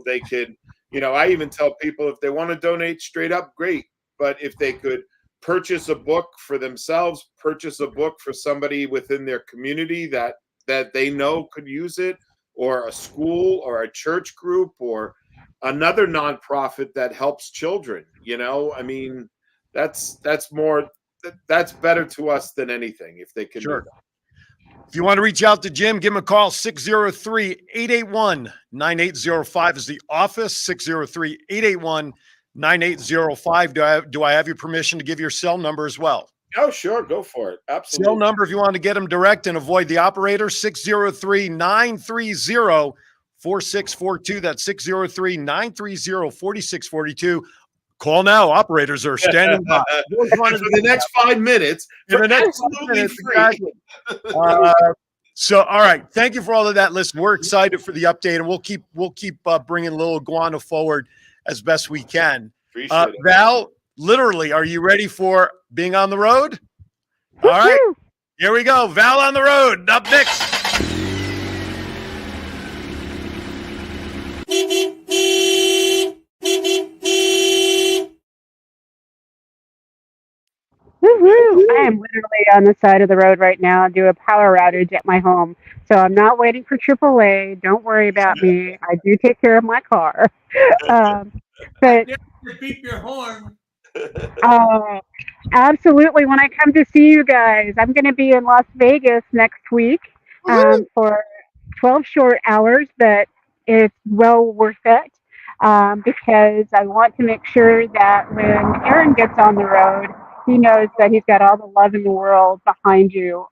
they could, I even tell people if they want to donate straight up, great. But if they could purchase a book for themselves, purchase a book for somebody within their community that they know could use it, or a school or a church group or another nonprofit that helps children, I mean, that's better to us than anything if they can do that. If you want to reach out to Jim, give him a call. 603-881-9805 is the office. 603-881-9805. Do I have your permission to give your cell number as well? Oh, sure. Go for it. Absolutely. Cell number, if you want to get him direct and avoid the operator, 603-930-4642. That's 603-930-4642. Call now. Operators are standing by. For the next 5 minutes. For the next 5 minutes, exactly. So, all right. Thank you for all of that. Listen, we're excited for the update, and we'll keep bringing Little Iguana forward as best we can. Appreciate it. Val, literally, are you ready for being on the road? All right. Here we go. Val on the road. Up next. Woo-hoo. I am literally on the side of the road right now. I do a power outage at my home. So I'm not waiting for AAA. Don't worry about me. I do take care of my car. But beep your horn. Absolutely. When I come to see you guys, I'm going to be in Las Vegas next week for 12 short hours, but it's well worth it because I want to make sure that when Aaron gets on the road, he knows that he's got all the love in the world behind you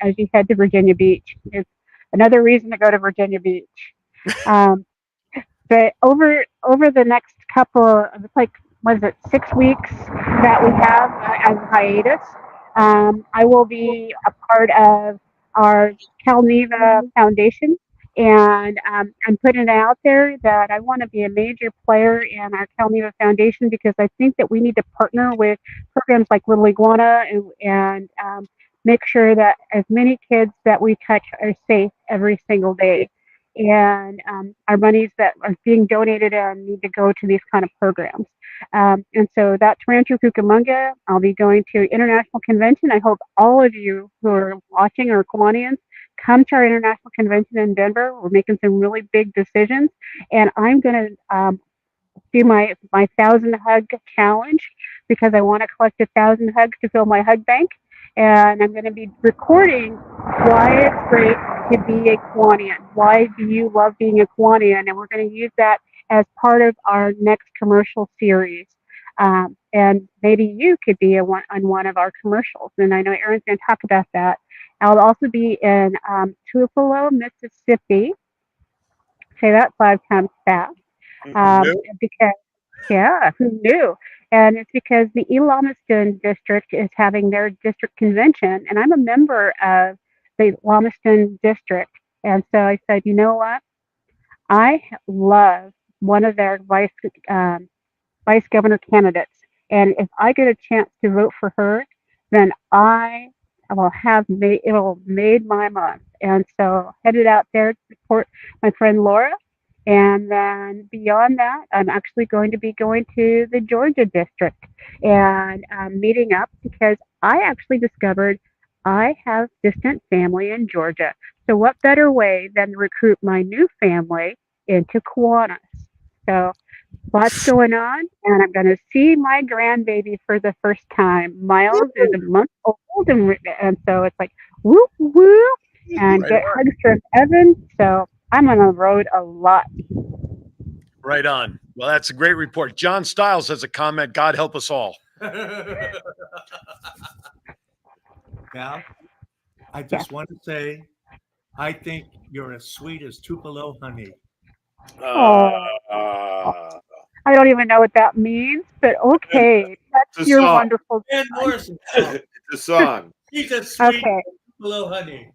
as you head to Virginia Beach. It's another reason to go to Virginia Beach. But over the next couple of, it's like, what is it, 6 weeks that we have as a hiatus, I will be a part of our Calneva Foundation. And I'm putting it out there that I want to be a major player in our Calneva Foundation because I think that we need to partner with programs like Little Iguana and make sure that as many kids that we touch are safe every single day. And our monies that are being donated need to go to these kind of programs. And so that's Rancho Cucamonga. I'll be going to International Convention. I hope all of you who are watching are Kiwanians come to our International Convention in Denver. We're making some really big decisions. And I'm going to do my 1,000 hug challenge because I want to collect 1,000 hugs to fill my hug bank. And I'm going to be recording why it's great to be a Kiwanian. Why do you love being a Kiwanian? And we're going to use that as part of our next commercial series. And maybe you could be on one of our commercials. And I know Aaron's going to talk about that. I'll also be in Tupelo, Mississippi. Say that 5 times fast. Because, yeah, who knew? And it's because the Elamiston district is having their district convention, and I'm a member of the Elamiston district. And so I said, you know what? I love one of their vice governor candidates, and if I get a chance to vote for her, then I will have it will made my month. And so headed out there to support my friend Laura. And then beyond that, I'm actually going to be going to the Georgia district and meeting up because I actually discovered I have distant family in Georgia. So what better way than to recruit my new family into Kiwanis? So lots going on, and I'm going to see my grandbaby for the first time. Miles is a month old, and so it's like whoop whoop, and Right get on. hugs from Evan. So I'm on the road a lot. Right on. Well, that's a great report. John Stiles has a comment. God help us all. Now, I just want to say, I think you're as sweet as Tupelo honey. I don't even know what that means, but okay, that's your song. wonderful. Dan Morrison. It's a song. He's as sweet Okay, as Tupelo honey.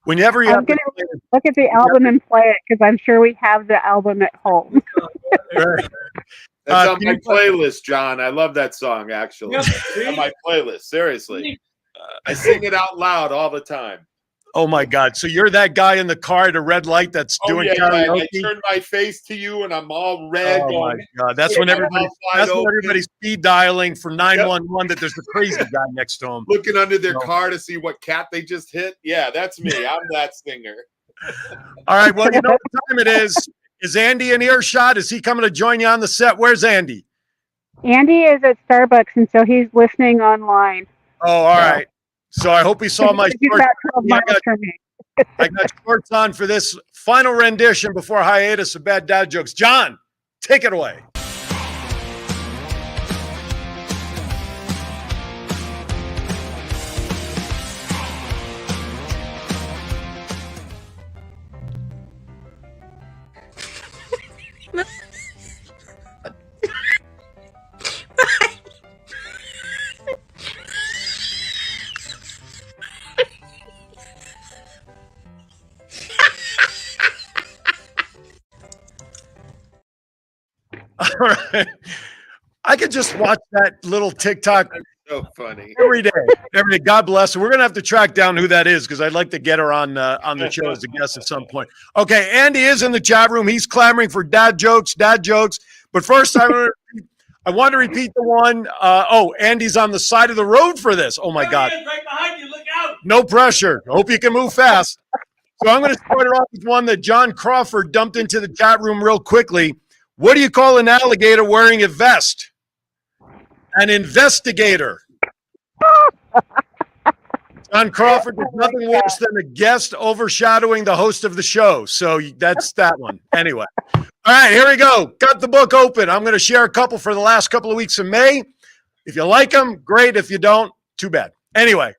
Whenever you I'm have to gonna look at the album and play it because I'm sure we have the album at home. That's on my playlist, John. I love that song, actually. Yep. On my playlist, seriously. I sing it out loud all the time. Oh my God! So you're that guy in the car at a red light that's doing karaoke? I turn my face to you, and I'm all red. Oh going, my God! That's when everybody's speed dialing for 911 that there's a crazy guy next to him, looking under their car to see what cat they just hit. Yeah, that's me. I'm that singer. All right. Well, you know what time it is. Is Andy in earshot? Is he coming to join you on the set? Where's Andy? Andy is at Starbucks, and so he's listening online. Oh, all right. So I hope he saw my He's shorts. about 12 miles from me. I got shorts on for this final rendition before hiatus of Bad Dad Jokes. John, take it away. All right. I could just watch that little TikTok So funny. every day. Every day. God bless her. We're gonna have to track down who that is because I'd like to get her on the show as a guest at some point. Okay, Andy is in the chat room. He's clamoring for dad jokes. But first, I want to repeat the one. Andy's on the side of the road for this. Oh my God! Right behind you. Look out. No pressure. Hope you can move fast. So I'm going to start it off with one that John Crawford dumped into the chat room real quickly. What do you call an alligator wearing a vest? An investigator. John Crawford is nothing worse than a guest overshadowing the host of the show. So that's that one. Anyway. All right, here we go. Got the book open. I'm going to share a couple for the last couple of weeks of May. If you like them, great. If you don't, too bad. Anyway,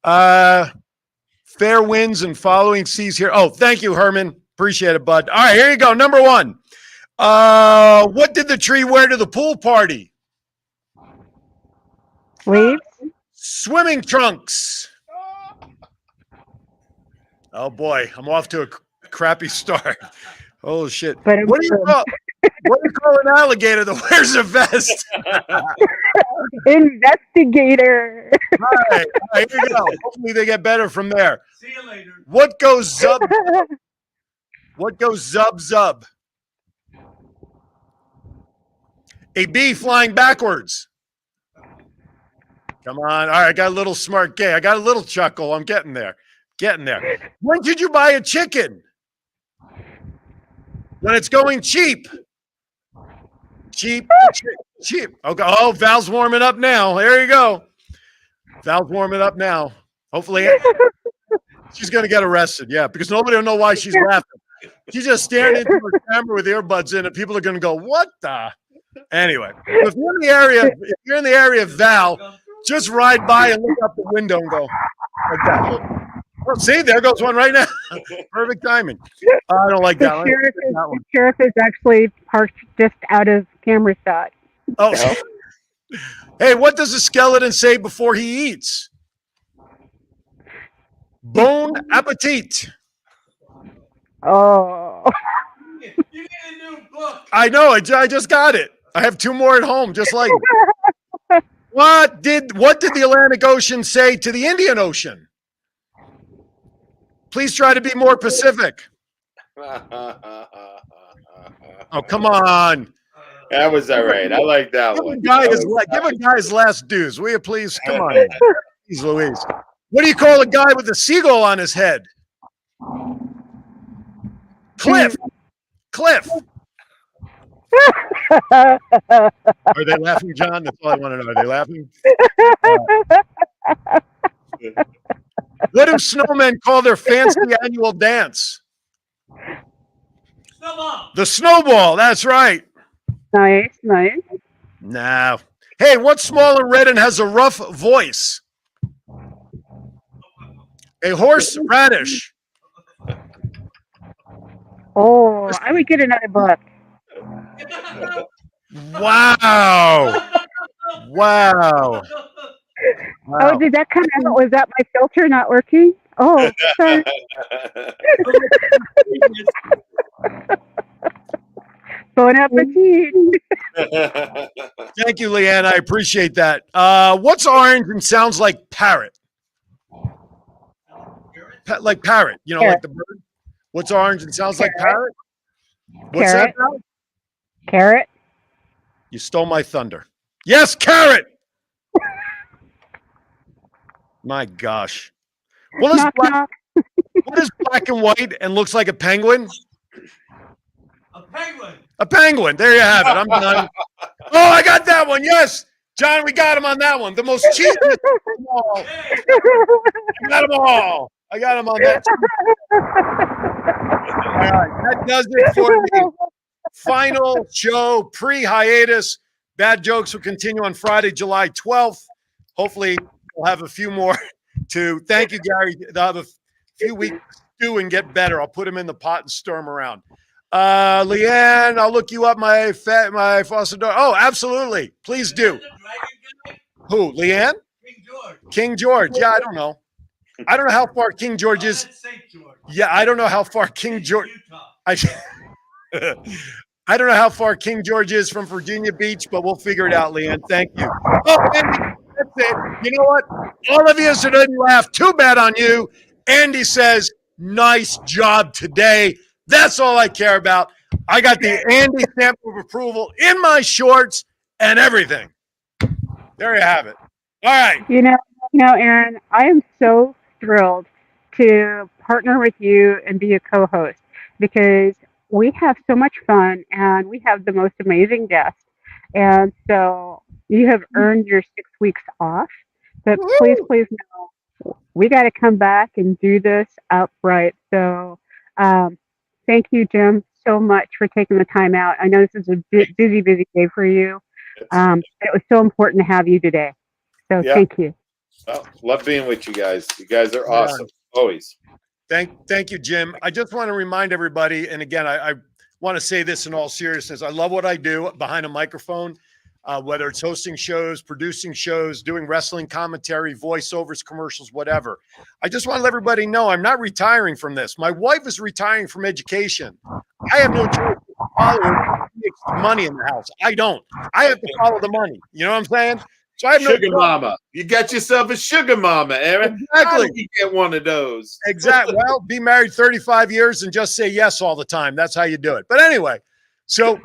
fair winds and following seas here. Oh, thank you, Herman. Appreciate it, bud. All right, here you go. Number one. What did the tree wear to the pool party? Leaves? Swimming trunks. Oh boy, I'm off to a crappy start. Oh shit! But What do you call? What do you call an alligator that wears a vest? Investigator. All right, here you go. Hopefully they get better from there. See you later. What goes zub? What goes zub zub? A bee flying backwards. Come on. All right, I got a little smart gay. I got a little chuckle. I'm getting there. Getting there. When did you buy a chicken? When it's going cheap. Cheap, cheap. Okay. Oh, Val's warming up now. There you go. Val's warming up now. Hopefully she's going to get arrested. Yeah, because nobody will know why she's laughing. She's just staring into her camera with earbuds in, and people are going to go, "What the?" Anyway, if you're in the area of Val, just ride by and look out the window and go like that. Oh, see, there goes one right now. Perfect timing. I don't like that one. The sheriff is actually parked just out of camera shot. Oh, hey, what does a skeleton say before he eats? Bon appetit. Oh. You need a new book. I know. I just got it. I have 2 more at home, just like it. What did the Atlantic Ocean say to the Indian Ocean? Please try to be more Pacific. Oh, come on. That was all right. I like that one. Give a guy his last dues. Will you please? Come on. Please, Louise. What do you call a guy with a seagull on his head? Cliff. Are they laughing, John? That's all I want to know. Are they laughing? What do snowmen call their fancy annual dance? Snowball. The snowball. That's right. Nice. No. Hey, what's small and red and has a rough voice? A horseradish. Oh, I would get another book. Wow. Oh, did that come out? Was that my filter not working? Oh, sorry. Bon appetit. Thank you, Leanne. I appreciate that. What's orange and sounds like parrot? Like parrot, like the bird. What's orange and sounds like parrot? What's that now? Carrot. You stole my thunder. Yes, carrot. My gosh. What is black and white and looks like a penguin? A penguin. A penguin. There you have it. I'm done. Oh, I got that one. Yes. John, we got him on that one. The most cheesiest of them all. I got them all. I got him on that. All right. That does it for the final show pre-hiatus. Bad Jokes will continue on Friday, July 12th. Hopefully, we'll have a few more to thank you, Gary. They'll have a few weeks to do and get better. I'll put them in the pot and stir them around. Leanne, I'll look you up, my foster daughter. Oh, absolutely. Please do. Who, Leanne? King George. Yeah, I don't know. I don't know how far King George is. Yeah, I don't know how far King George. I don't know how far King George is from Virginia Beach, but we'll figure it out, Leanne. Thank you. Oh, Andy, that's it. You know what? All of you that didn't laugh, too bad on you. Andy says, nice job today. That's all I care about. I got the Andy stamp of approval in my shorts and everything. There you have it. All right. You know, Aaron, I am so thrilled to partner with you and be a co-host because we have so much fun and we have the most amazing guests. And so you have earned your 6 weeks off. But please know, we got to come back and do this upright. So thank you, Jim, so much for taking the time out. I know this is a busy day for you. It was so important to have you today. So thank you. Well, love being with you guys. You guys are awesome. Always. Thank you, Jim. I just want to remind everybody, and again, I want to say this in all seriousness. I love what I do behind a microphone, whether it's hosting shows, producing shows, doing wrestling commentary, voiceovers, commercials, whatever. I just want to let everybody know I'm not retiring from this. My wife is retiring from education. I have no choice but to follow her, be a money in the house. I don't. I have to follow the money. You know what I'm saying? So I have no Sugar problem. mama. You got yourself a sugar mama, Aaron. How Exactly. do you get one of those? Exactly. Well, be married 35 years and just say yes all the time. That's how you do it. But anyway, so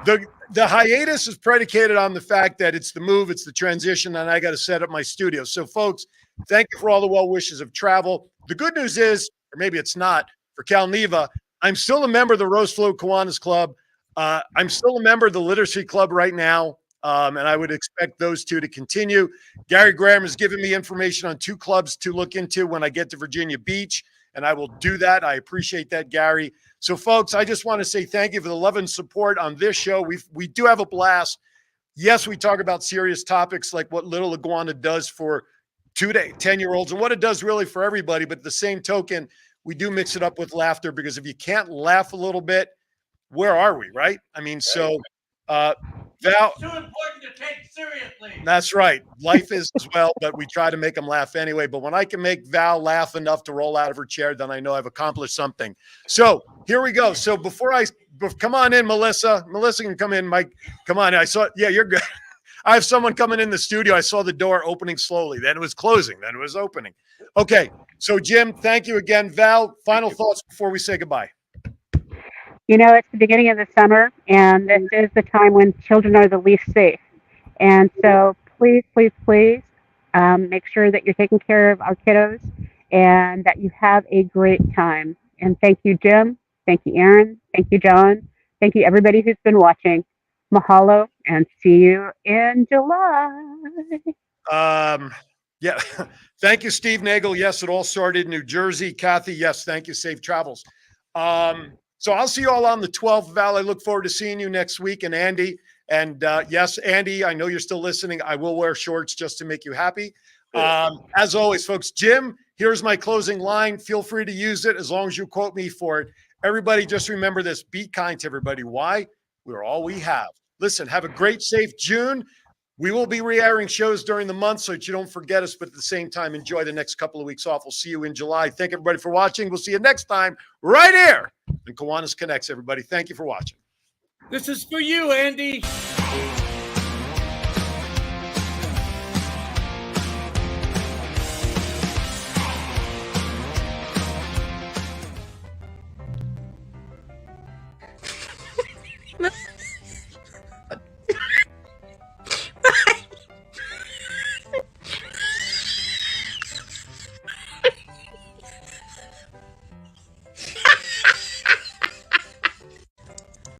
the hiatus is predicated on the fact that it's the move, it's the transition, and I got to set up my studio. So, folks, thank you for all the well wishes of travel. The good news is, or maybe it's not, for Cal Neva, I'm still a member of the Rose Flow Kiwanis Club. I'm still a member of the Literacy Club right now, and I would expect those two to continue. Gary Graham has given me information on 2 clubs to look into when I get to Virginia Beach, and I will do that. I appreciate that, Gary. So, folks, I just want to say thank you for the love and support on this show. We do have a blast. Yes, we talk about serious topics like what Little Iguana does for 2 to 10-year-olds and what it does really for everybody. But the same token, we do mix it up with laughter, because if you can't laugh a little bit, where are we, right? I mean, so Val. Too important to take seriously. That's right. Life is as well, but we try to make them laugh anyway. But when I can make Val laugh enough to roll out of her chair, then I know I've accomplished something. So here we go. So come on in, Melissa. Melissa can come in. Mike, come on. Yeah, you're good. I have someone coming in the studio. I saw the door opening slowly. Then it was closing. Then it was opening. Okay. So, Jim, thank you again. Val, final thoughts before we say goodbye. You know, it's the beginning of the summer, and this is the time when children are the least safe. And so please, please, please make sure that you're taking care of our kiddos and that you have a great time. And thank you, Jim. Thank you, Aaron. Thank you, John. Thank you, everybody who's been watching. Mahalo, and see you in July. Yeah. Thank you, Steve Nagel. Yes, it all started in New Jersey. Kathy, yes, thank you. Safe travels. So I'll see you all on the 12th, Val. I look forward to seeing you next week. And Andy, and yes, Andy, I know you're still listening. I will wear shorts just to make you happy. As always, folks, Jim, here's my closing line. Feel free to use it as long as you quote me for it. Everybody, just remember this. Be kind to everybody. Why? We're all we have. Listen, have a great, safe June. We will be re-airing shows during the month so that you don't forget us, but at the same time, enjoy the next couple of weeks off. We'll see you in July. Thank everybody for watching. We'll see you next time right here on Kiwanis Connects, everybody. Thank you for watching. This is for you, Andy.